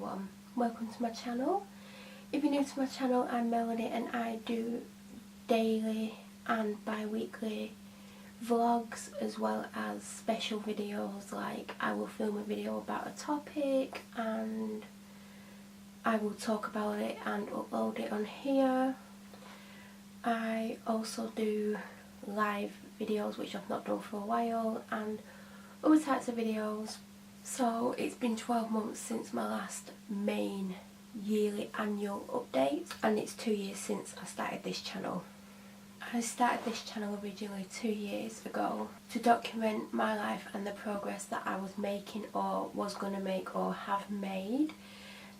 everyone, welcome to my channel. If you're new to my channel, I'm Melody and I do daily and bi-weekly vlogs as well as special videos, like I will film a video about a topic and I will talk about it and upload it on here. I also do live videos which I've not done for a while and other types of videos. So it's been 12 months since my last main yearly annual update and it's 2 years since I started this channel. I started this channel originally 2 years ago to document my life and the progress that I was making or was going to make or have made,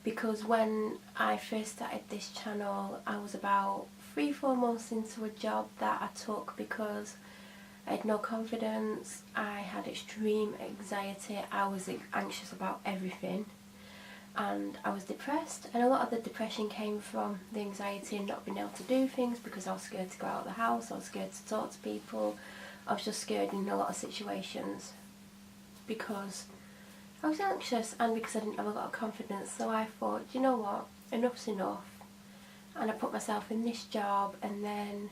because when I first started this channel I was about 3-4 months into a job that I took because I had no confidence, I had extreme anxiety, I was anxious about everything and I was depressed, and a lot of the depression came from the anxiety and not being able to do things because I was scared to go out of the house, I was scared to talk to people, I was just scared in a lot of situations because I was anxious and because I didn't have a lot of confidence. So I thought, you know what, enough's enough, and I put myself in this job, and then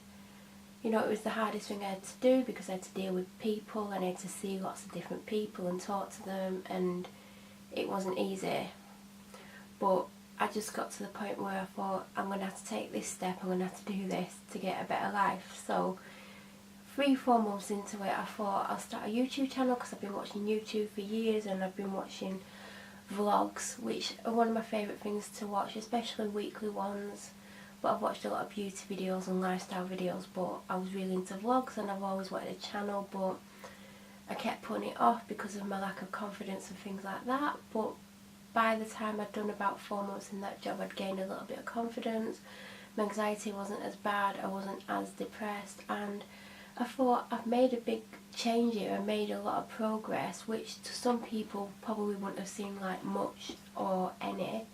you know, it was the hardest thing I had to do because I had to deal with people and I had to see lots of different people and talk to them, and it wasn't easy. But I just got to the point where I thought, I'm going to have to take this step, I'm going to have to do this to get a better life. So 3-4 months into it I thought I'll start a YouTube channel because I've been watching YouTube for years and I've been watching vlogs, which are one of my favourite things to watch, especially weekly ones. But I've watched a lot of beauty videos and lifestyle videos, but I was really into vlogs and I've always wanted a channel, but I kept putting it off because of my lack of confidence and things like that. But by the time I'd done about 4 months in that job, I'd gained a little bit of confidence, my anxiety wasn't as bad, I wasn't as depressed, and I thought I've made a big change here, I made a lot of progress, which to some people probably wouldn't have seemed like much or any,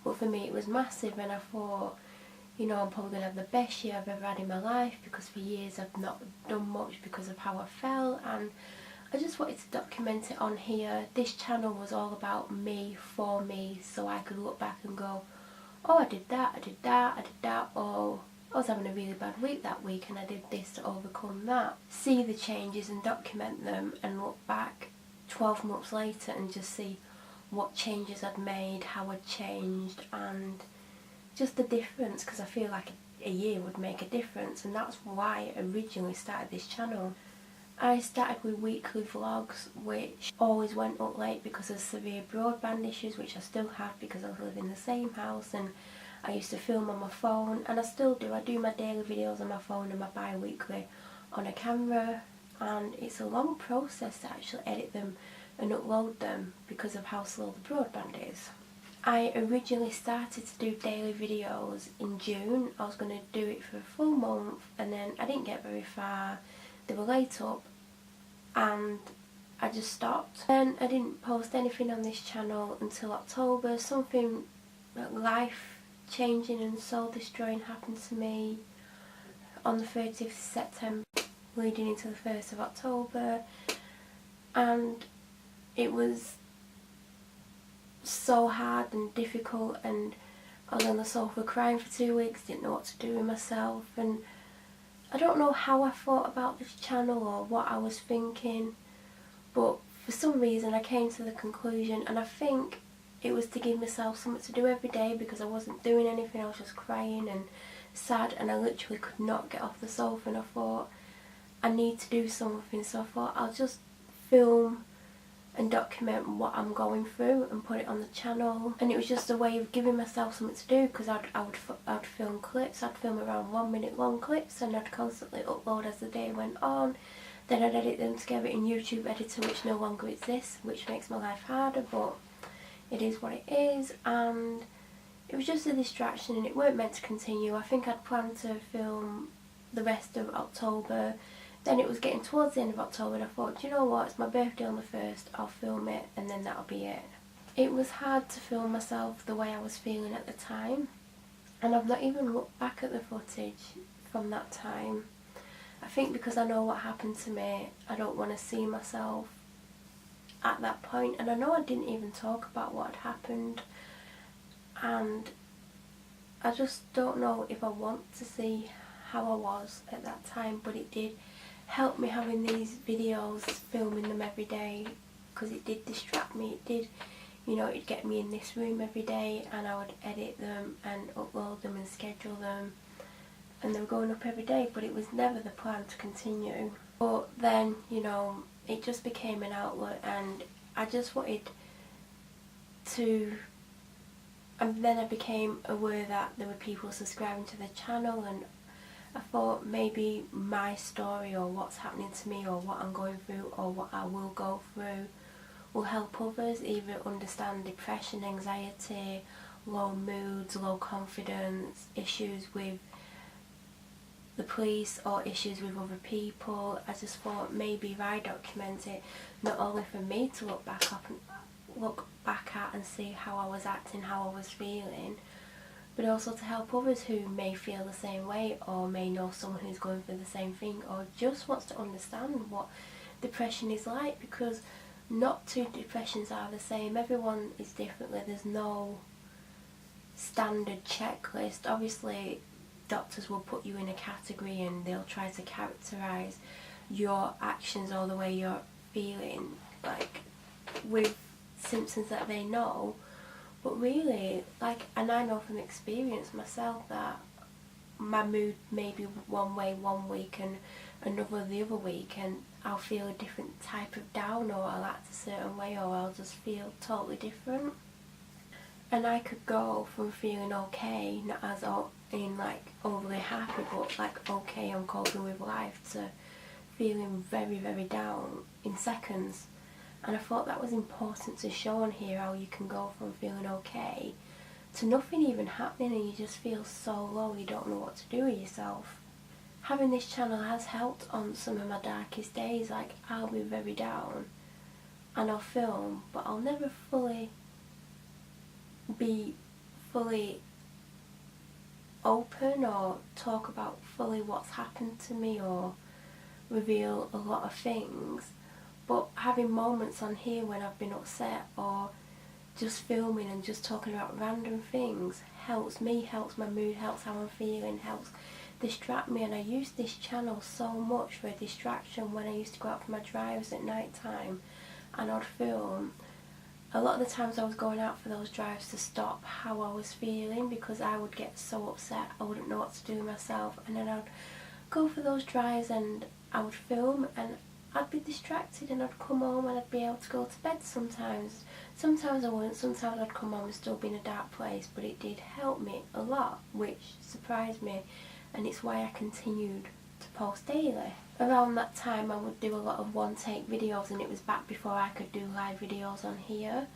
but for me it was massive. And I thought, you know, I'm probably going to have the best year I've ever had in my life because for years I've not done much because of how I felt, and I just wanted to document it on here. This channel was all about me, for me, so I could look back and go, oh, I did that, I did that, I did that, or I was having a really bad week that week and I did this to overcome that. See the changes and document them and look back 12 months later and just see what changes I'd made, how I'd changed, and just the difference, because I feel like a year would make a difference, and that's why I originally started this channel. I started with weekly vlogs which always went up late because of severe broadband issues, which I still have because I live in the same house, and I used to film on my phone, and I still do. I do my daily videos on my phone and my bi-weekly on a camera, and it's a long process to actually edit them and upload them because of how slow the broadband is. I originally started to do daily videos in June. I was going to do it for a full month and then I didn't get very far. They were late up and I just stopped. Then I didn't post anything on this channel until October. Something life changing and soul destroying happened to me on the 30th of September leading into the 1st of October, and it was so hard and difficult, and I was on the sofa crying for 2 weeks, didn't know what to do with myself, and I don't know how I thought about this channel or what I was thinking, but for some reason I came to the conclusion, and I think it was to give myself something to do every day because I wasn't doing anything, I was just crying and sad and I literally could not get off the sofa, and I thought I need to do something, so I thought I'll just film and document what I'm going through and put it on the channel. And it was just a way of giving myself something to do because I'd film clips, I'd film around 1 minute long clips and I'd constantly upload as the day went on. Then I'd edit them together in YouTube editor, which no longer exists, which makes my life harder, but it is what it is. And it was just a distraction and it weren't meant to continue. I think I'd planned to film the rest of October. Then it was getting towards the end of October and I thought, do you know what, it's my birthday on the 1st, I'll film it and then that'll be it. It was hard to film myself the way I was feeling at the time, and I've not even looked back at the footage from that time. I think because I know what happened to me, I don't want to see myself at that point, and I know I didn't even talk about what had happened. and I just don't know if I want to see how I was at that time, but it did help me having these videos, filming them every day, because it did distract me. It did, you know, it'd get me in this room every day and I would edit them and upload them and schedule them, and they were going up every day, but it was never the plan to continue. But then, you know, it just became an outlet, and I just wanted to, and then I became aware that there were people subscribing to the channel, and I thought maybe my story or what's happening to me or what I'm going through or what I will go through will help others either understand depression, anxiety, low moods, low confidence, issues with the police or issues with other people. I just thought maybe if I document it, not only for me to look back at and see how I was acting, how I was feeling, but also to help others who may feel the same way or may know someone who's going through the same thing or just wants to understand what depression is like, because not two depressions are the same. Everyone is differently. There's no standard checklist. Obviously doctors will put you in a category and they'll try to characterize your actions or the way you're feeling, like with symptoms that they know. But really, like, and I know from experience myself that my mood may be one way one week and another the other week, and I'll feel a different type of down, or I'll act a certain way, or I'll just feel totally different. And I could go from feeling okay, not as in like overly happy, but like okay, I'm coping with life, to feeling very, very down in seconds. And I thought that was important to show on here, how you can go from feeling okay to nothing even happening and you just feel so low you don't know what to do with yourself. Having this channel has helped on some of my darkest days. Like, I'll be very down and I'll film, but I'll never be fully open or talk about fully what's happened to me or reveal a lot of things. But having moments on here when I've been upset or just filming and just talking about random things helps me, helps my mood, helps how I'm feeling, helps distract me. And I use this channel so much for a distraction when I used to go out for my drives at night time and I'd film. A lot of the times I was going out for those drives to stop how I was feeling, because I would get so upset I wouldn't know what to do with myself, and then I'd go for those drives and I would film and I'd be distracted and I'd come home and I'd be able to go to bed sometimes. Sometimes I wouldn't, sometimes I'd come home and still be in a dark place, but it did help me a lot, which surprised me, and it's why I continued to post daily. Around that time I would do a lot of one take videos, and it was back before I could do live videos on here,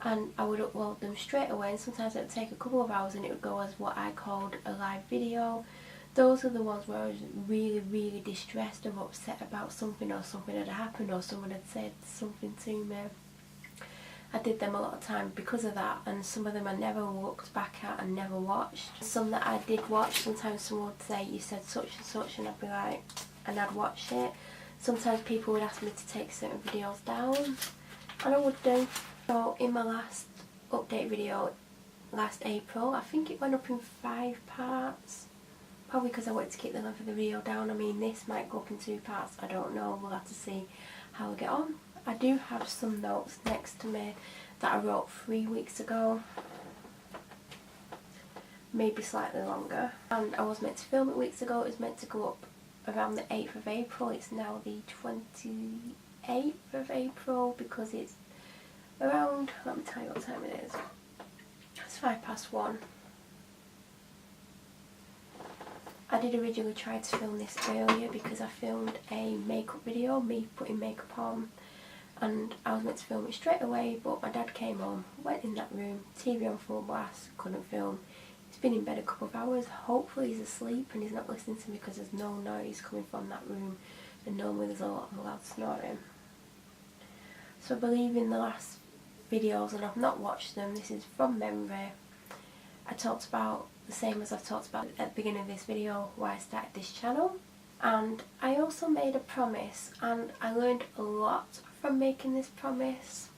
and I would upload them straight away, and sometimes it would take a couple of hours and it would go as what I called a live video. Those are the ones where I was really, really distressed or upset about something, or something had happened, or someone had said something to me. I did them a lot of time because of that, and some of them I never looked back at and never watched. Some that I did watch, sometimes someone would say, you said such and such, and I'd be like, and I'd watch it. Sometimes people would ask me to take certain videos down, and I would do. So in my last update video, last April, I think it went up in 5 parts. Probably because I wanted to keep the length of the video down. I mean, this might go up in 2 parts, I don't know, we'll have to see how I get on. I do have some notes next to me that I wrote 3 weeks ago, maybe slightly longer. And I was meant to film it weeks ago. It was meant to go up around the 8th of April. It's now the 28th of April because it's around, let me tell you what time it is. It's 1:05. I did originally try to film this earlier because I filmed a makeup video, me putting makeup on, and I was meant to film it straight away, but my dad came home, went in that room, TV on full blast, couldn't film. He's been in bed a couple of hours, hopefully he's asleep and he's not listening to me because there's no noise coming from that room, and normally there's a lot of loud snoring. So I believe in the last videos, and I've not watched them, this is from memory, I talked about the same as I've talked about at the beginning of this video, why I started this channel. And I also made a promise, and I learned a lot from making this promise.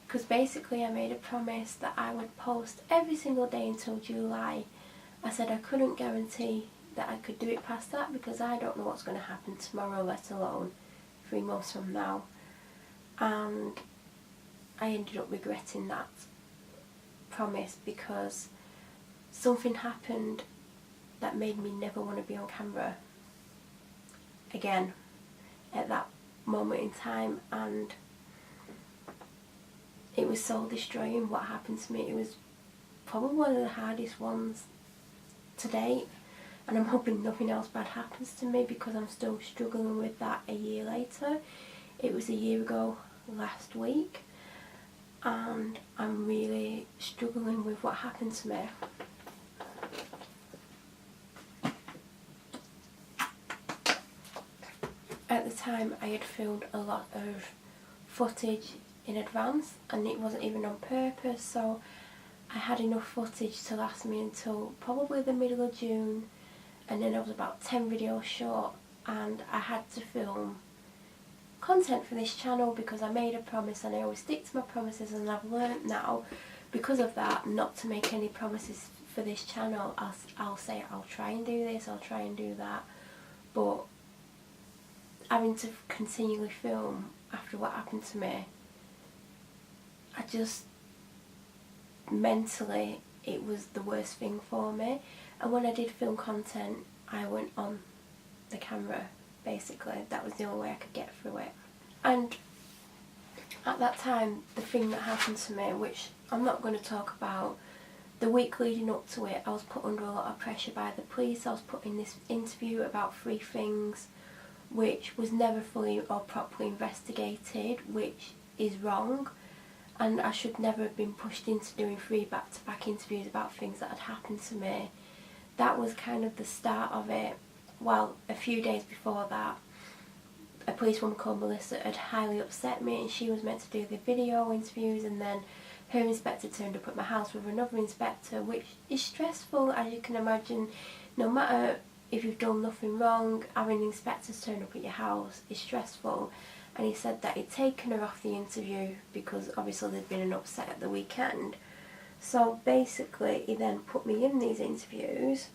because basically I made a promise that I would post every single day until July. I said I couldn't guarantee that I could do it past that because I don't know what's going to happen tomorrow, let alone 3 months from now. And I ended up regretting that promise because something happened that made me never want to be on camera again at that moment in time, and it was soul destroying what happened to me. It was probably one of the hardest ones to date, and I'm hoping nothing else bad happens to me because I'm still struggling with that a year later. It was a year ago last week, and I'm really struggling with what happened to me. At the time I had filmed a lot of footage in advance, and it wasn't even on purpose, so I had enough footage to last me until probably the middle of June, and then I was about 10 videos short, and I had to film content for this channel because I made a promise and I always stick to my promises, and I've learnt now because of that not to make any promises for this channel. I'll say I'll try and do this, I'll try and do that, but having to continually film after what happened to me, I just mentally it was the worst thing for me. And when I did film content, I went on the camera basically. That was the only way I could get through it. And at that time, the thing that happened to me, which I'm not going to talk about, the week leading up to it, I was put under a lot of pressure by the police. I was put in this interview about 3 things which was never fully or properly investigated, which is wrong, and I should never have been pushed into doing 3 back-to-back interviews about things that had happened to me. That was kind of the start of it. Well, a few days before that, a policewoman called Melissa had highly upset me, and she was meant to do the video interviews, and then her inspector turned up at my house with another inspector, which is stressful, as you can imagine. No matter if you've done nothing wrong, having inspectors turn up at your house is stressful. And he said that he'd taken her off the interview because obviously there'd been an upset at the weekend. So basically he then put me in these interviews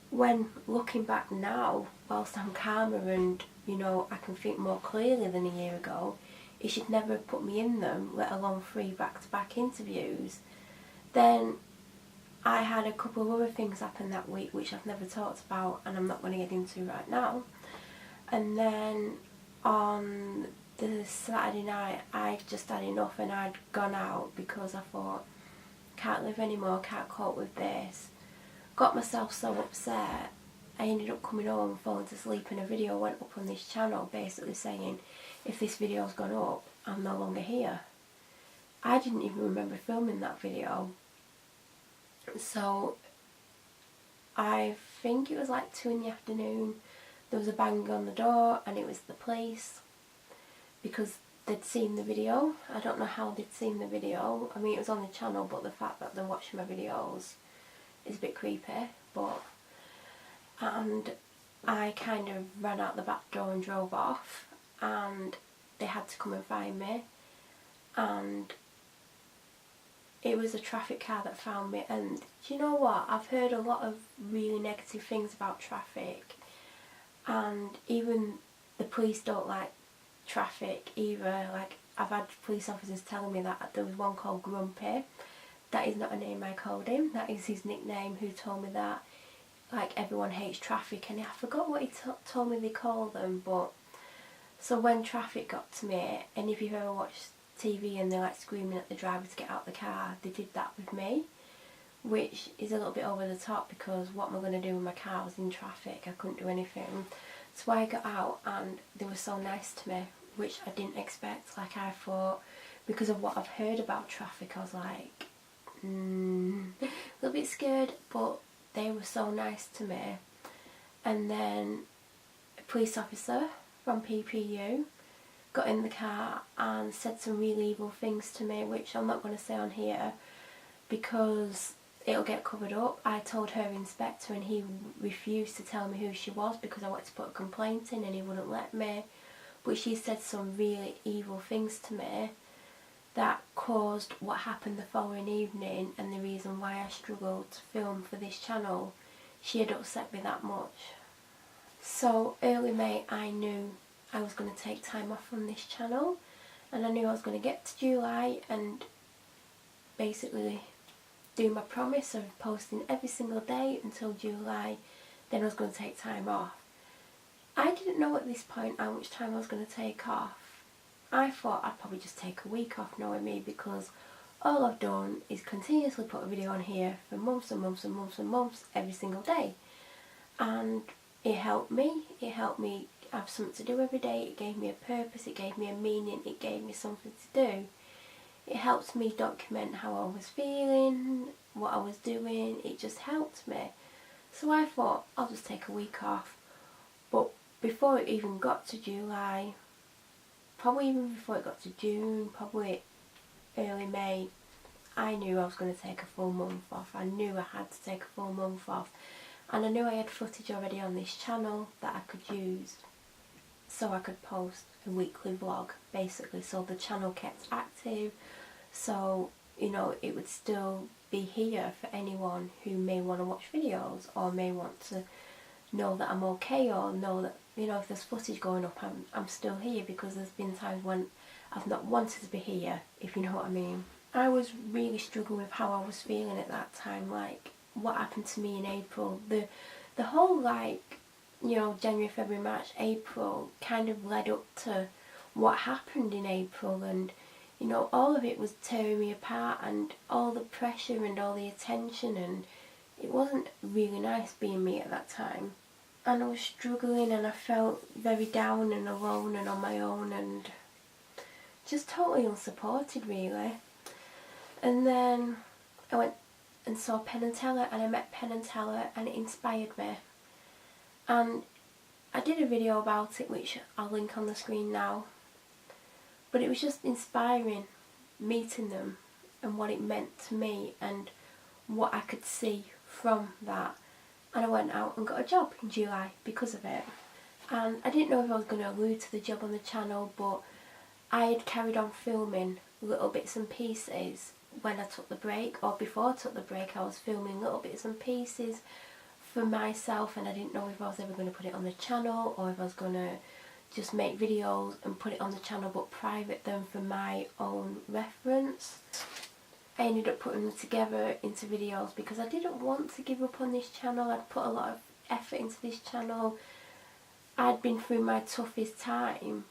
when, looking back now, whilst I'm calmer and, you know, I can think more clearly than a year ago, he should never have put me in them, let alone 3 back-to-back interviews. Then I had a couple of other things happen that week which I've never talked about and I'm not going to get into right now. And then on the Saturday night I just had enough and I'd gone out because I thought, can't live anymore, can't cope with this. Got myself so upset, I ended up coming home and falling to sleep, and a video went up on this channel basically saying, if this video's gone up, I'm no longer here. I didn't even remember filming that video. So I think it was like 2 in the afternoon, there was a bang on the door, and it was the police because they'd seen the video. I don't know how they'd seen the video. I mean, it was on the channel, but the fact that they're watching my videos is a bit creepy. And I kind of ran out the back door and drove off, and they had to come and find me, and it was a traffic car that found me. And do you know what? I've heard a lot of really negative things about traffic, and even the police don't like traffic either. Like, I've had police officers telling me that there was one called Grumpy. That is not a name I called him, that is his nickname, who told me that, like, everyone hates traffic, and I forgot what he told me they call them. But so when traffic got to me, and if you've ever watched TV and they're like screaming at the driver to get out the car, they did that with me, which is a little bit over the top because what am I going to do with my car? I was in traffic, I couldn't do anything. So I got out and they were so nice to me, which I didn't expect. Like, I thought, because of what I've heard about traffic, I was like, a little bit scared, but they were so nice to me. And then a police officer from PPU got in the car and said some really evil things to me, which I'm not going to say on here because it'll get covered up. I told her inspector and he refused to tell me who she was because I wanted to put a complaint in and he wouldn't let me. But she said some really evil things to me, that caused what happened the following evening and the reason why I struggled to film for this channel, she had upset me that much. So early May I knew I was going to take time off from this channel, and I knew I was going to get to July and basically do my promise of posting every single day until July, then I was going to take time off. I didn't know at this point how much time I was going to take off. I thought I'd probably just take a week off, knowing me, because all I've done is continuously put a video on here for months and months and months and months every single day. And it helped me have something to do every day. It gave me a purpose, it gave me a meaning, it gave me something to do. It helped me document how I was feeling, what I was doing. It just helped me. So I thought I'll just take a week off. But before it even got to July, probably even before it got to June, probably early May, I knew I was going to take a full month off. I knew I had to take a full month off. And I knew I had footage already on this channel that I could use, so I could post a weekly vlog, basically, so the channel kept active, so, you know, it would still be here for anyone who may want to watch videos, or may want to know that I'm okay, or know that, you know, if there's footage going up, I'm still here, because there's been times when I've not wanted to be here, if you know what I mean. I was really struggling with how I was feeling at that time, like, what happened to me in April. The whole, like, you know, January, February, March, April kind of led up to what happened in April, and, you know, all of it was tearing me apart, and all the pressure and all the attention, and it wasn't really nice being me at that time. And I was struggling, and I felt very down and alone and on my own, and just totally unsupported, really. And then I went and saw Penn and Teller, and I met Penn and Teller, and it inspired me. And I did a video about it, which I'll link on the screen now. But it was just inspiring, meeting them, and what it meant to me, and what I could see from that. And I went out and got a job in July because of it. And I didn't know if I was going to allude to the job on the channel, but I had carried on filming little bits and pieces when I took the break, or before I took the break. I was filming little bits and pieces for myself, and I didn't know if I was ever going to put it on the channel, or if I was going to just make videos and put it on the channel but private them for my own reference. I ended up putting them together into videos because I didn't want to give up on this channel. I'd put a lot of effort into this channel. I'd been through my toughest time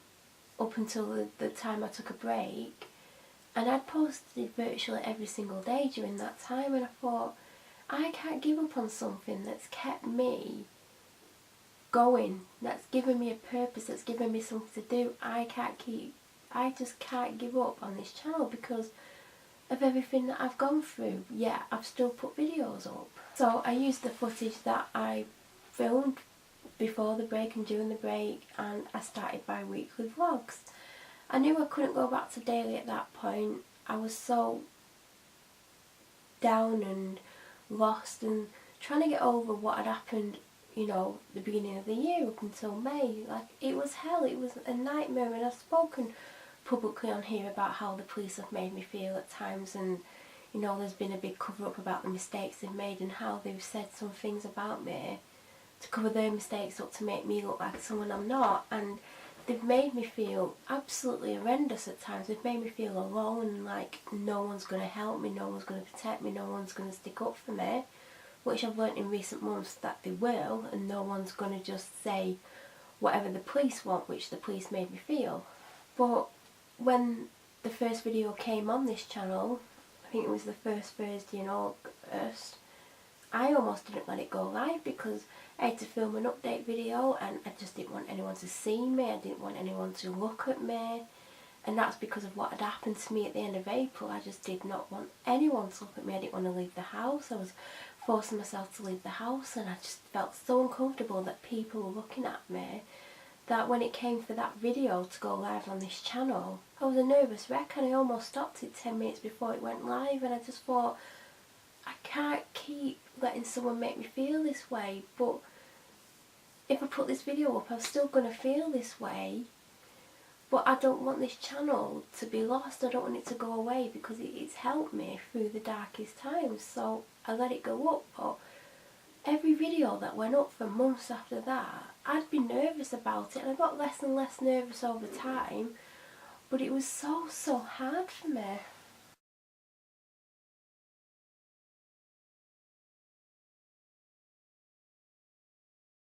up until the time I took a break, and I'd posted virtually every single day during that time, and I thought, I can't give up on something that's kept me going, that's given me a purpose, that's given me something to do. I just can't give up on this channel because of everything that I've gone through. Yeah, I've still put videos up. So I used the footage that I filmed before the break and during the break, and I started bi-weekly vlogs. I knew I couldn't go back to daily at that point. I was so down and lost and trying to get over what had happened, you know, the beginning of the year up until May. Like, it was hell, it was a nightmare, and I've spoken publicly on here about how the police have made me feel at times, and, you know, there's been a big cover-up about the mistakes they've made and how they've said some things about me to cover their mistakes up to make me look like someone I'm not, and they've made me feel absolutely horrendous at times. They've made me feel alone, like no one's going to help me, no one's going to protect me, no one's going to stick up for me, which I've learnt in recent months that they will, and no one's going to just say whatever the police want, which the police made me feel. But when the first video came on this channel, I think it was the first Thursday in August, I almost didn't let it go live because I had to film an update video, and I just didn't want anyone to see me, I didn't want anyone to look at me, and that's because of what had happened to me at the end of April. I just did not want anyone to look at me. I didn't want to leave the house. I was forcing myself to leave the house, and I just felt so uncomfortable that people were looking at me, that when it came for that video to go live on this channel, I was a nervous wreck, and I almost stopped it 10 minutes before it went live, and I just thought, I can't keep letting someone make me feel this way. But if I put this video up, I'm still going to feel this way. But I don't want this channel to be lost. I don't want it to go away because it's helped me through the darkest times. So I let it go up. But every video that went up for months after that, I'd be nervous about it, and I got less and less nervous over time. But it was so hard for me.